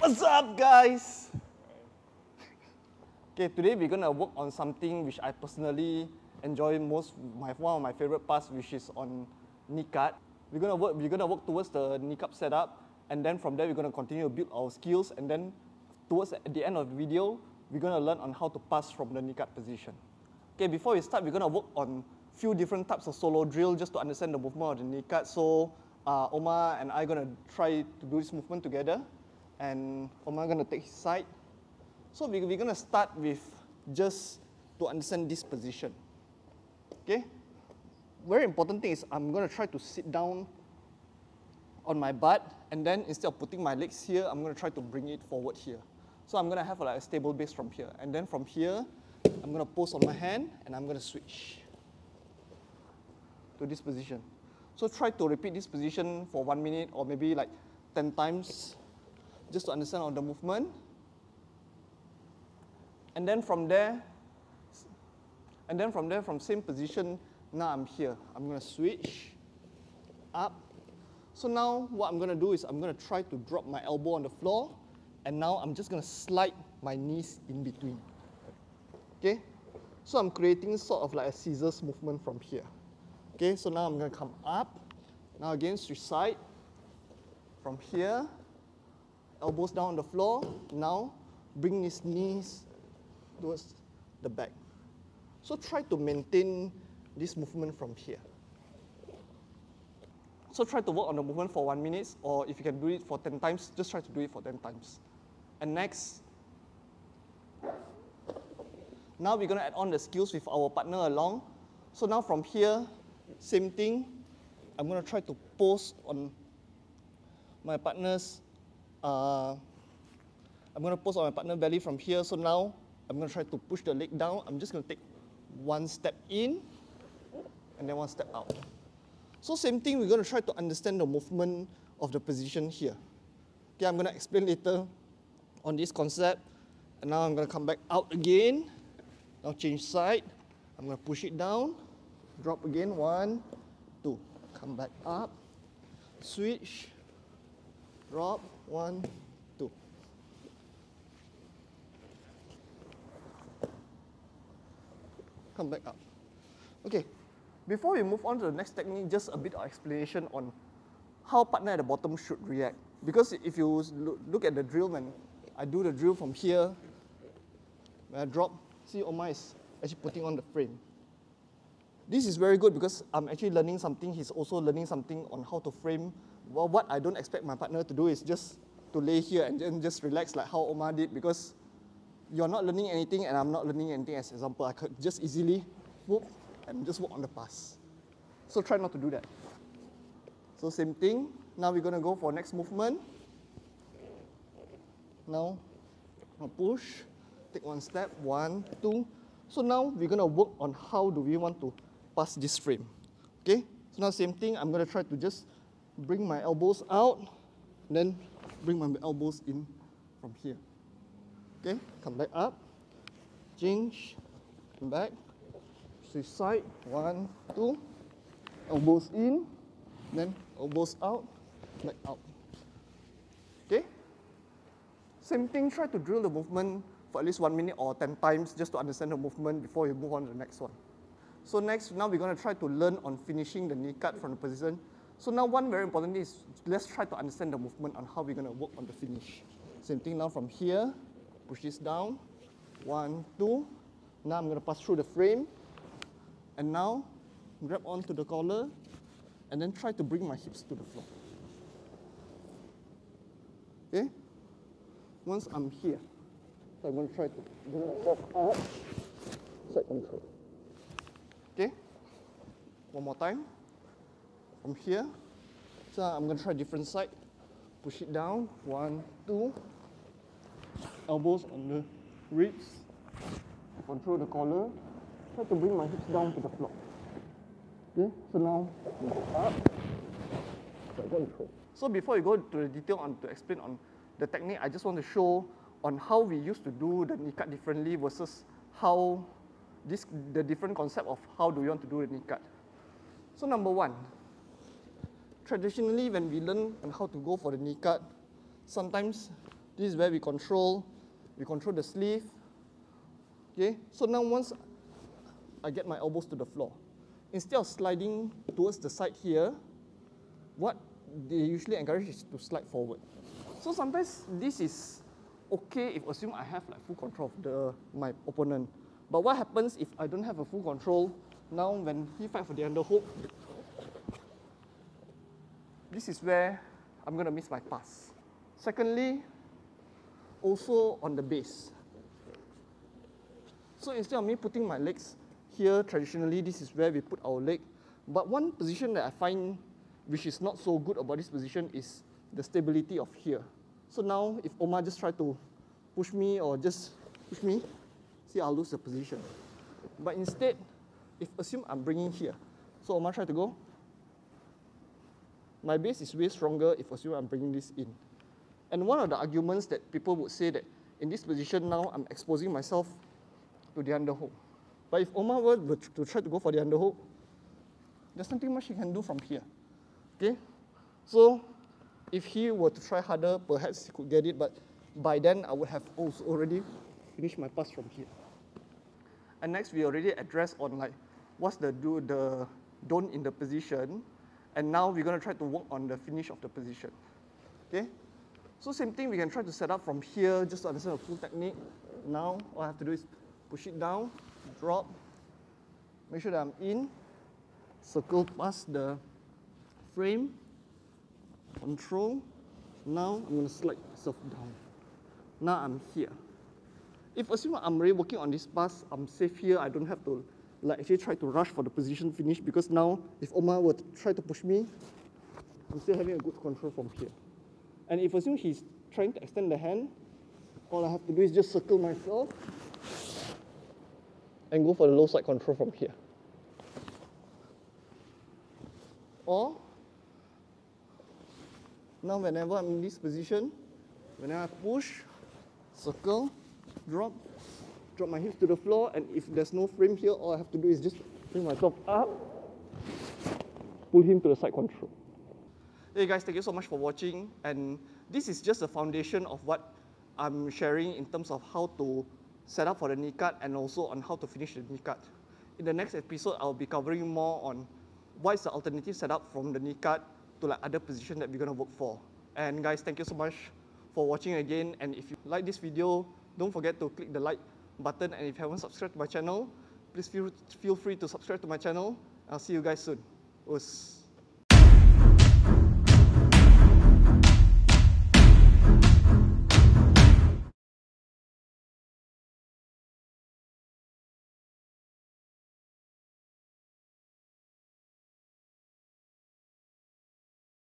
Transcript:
What's up, guys? Okay, today we're gonna work on something which I personally enjoy most. One of my favorite parts, which is on knee cut. We're gonna work towards the knee cup setup, and then from there we're gonna continue to build our skills, and then towards the end of the video, we're gonna learn on how to pass from the knee cut position. Okay, before we start, we're gonna work on few different types of solo drill just to understand the movement of the knee cut. So Omar and I gonna try to do this movement together, and Omar gonna take his side. So we're gonna start with just to understand this position. Okay? Very important thing is I'm gonna try to sit down on my butt, and then instead of putting my legs here, I'm gonna try to bring it forward here. So I'm gonna have like a stable base from here, and then from here, I'm gonna post on my hand, and I'm gonna switch to this position. So try to repeat this position for 1 minute or maybe like 10 times, just to understand all the movement. And then from there, from same position, now I'm here. I'm gonna switch up. So now what I'm gonna do is I'm gonna try to drop my elbow on the floor, and now I'm just gonna slide my knees in between. Okay? So I'm creating sort of like a scissors movement from here. Okay, so now I'm gonna come up. Now again, switch side. From here, elbows down on the floor. Now bring these knees towards the back. So try to maintain this movement from here. So try to work on the movement for 1 minute, or if you can do it for 10 times, just try to do it for 10 times. And next, now we're gonna add on the skills with our partner along. So now from here, same thing. I'm gonna try to post on my partner's, I'm gonna post on my partner belly from here. So now I'm gonna try to push the leg down. I'm just gonna take one step in, and then one step out. So same thing, we're gonna try to understand the movement of the position here. Okay, I'm gonna explain later on this concept. And now I'm gonna come back out again. Now change side. I'm gonna push it down, drop again, 1, 2. Come back up, switch, drop, 1, 2. Come back up. Okay, before we move on to the next technique, just a bit of explanation on how partner at the bottom should react. Because if you look at the drill, when I do the drill from here, when I drop, see Omar is actually putting on the frame. This is very good because I'm actually learning something. He's also learning something on how to frame. Well, what I don't expect my partner to do is just to lay here and then just relax like how Omar did, because you're not learning anything and I'm not learning anything as example. I could just easily whoop and just work on the pass. So try not to do that. So same thing. Now we're going to go for next movement. Now, I'll push, take one step, 1, 2. So now we're going to work on how do we want to pass this frame. Okay? So now same thing, I'm going to try to just bring my elbows out, then bring my elbows in from here. Okay? Come back up, change, come back, switch side, 1, 2, elbows in, then elbows out, back out. Okay? Same thing, try to drill the movement for at least 1 minute or 10 times just to understand the movement before you move on to the next one. So next, now we're going to try to learn on finishing the knee cut from the position. So now one very important thing is, let's try to understand the movement on how we're going to work on the finish. Same thing now from here, push this down, 1, 2. Now I'm going to pass through the frame, and now grab onto the collar, and then try to bring my hips to the floor. Okay? Once I'm here, so I'm going to try to bring myself up, side control. Okay? One more time. From here, so I'm going to try different side. Push it down, 1, 2. Elbows on the ribs. Control the collar. Try to bring my hips down to the floor. Okay? So now, up, side control. So before we go to the detail on to explain on the technique, I just want to show on how we used to do the knee cut differently versus how the different concept of how do we want to do the knee cut. So number one, traditionally when we learn on how to go for the knee cut, sometimes This is where we control the sleeve. Okay, so now once I get my elbows to the floor, instead of sliding towards the side here, what they usually encourage is to slide forward. So sometimes this is okay if assume I have like full control of my opponent. But what happens if I don't have a full control? Now when he fight for the underhook, this is where I'm going to miss my pass. Secondly, also on the base. So instead of me putting my legs here, traditionally this is where we put our leg. But one position that I find which is not so good about this position is the stability of here. So now if Omar just try to push me or just push me, see, I'll lose the position. But instead, if assume I'm bringing here, so Omar try to go, my base is way stronger if assume I'm bringing this in. And one of the arguments that people would say that in this position now I'm exposing myself to the underhook. But if Omar were to try to go for the underhook, there's nothing much he can do from here. Okay? So if he were to try harder, perhaps he could get it, but by then I would have also already finished my pass from here. And next we already addressed on like what's the don't in the position, and now we're going to try to work on the finish of the position. Okay? So same thing, we can try to set up from here just to understand the full technique. Now all I have to do is push it down, drop, make sure that I'm in, circle past the frame, control. Now I'm going to slide myself down. Now I'm here. If assume I'm already working on this pass, I'm safe here. I don't have to like actually try to rush for the position finish, because now if Omar were to try to push me, I'm still having a good control from here. And if assume he's trying to extend the hand, all I have to do is just circle myself and go for the low side control from here. Or now whenever I'm in this position, whenever I push, circle, drop my hips to the floor, and if there's no frame here, all I have to do is just bring myself up, pull him to the side control. Hey guys, thank you so much for watching, and this is just a foundation of what I'm sharing in terms of how to set up for the knee cut and also on how to finish the knee cut. In the next episode, I'll be covering more on what is the alternative setup from the knee cut to like other positions that we're going to work for. And guys, thank you so much for watching again, and if you like this video, don't forget to click the like button, and if you haven't subscribed to my channel, please feel free to subscribe to my channel. I'll see you guys soon.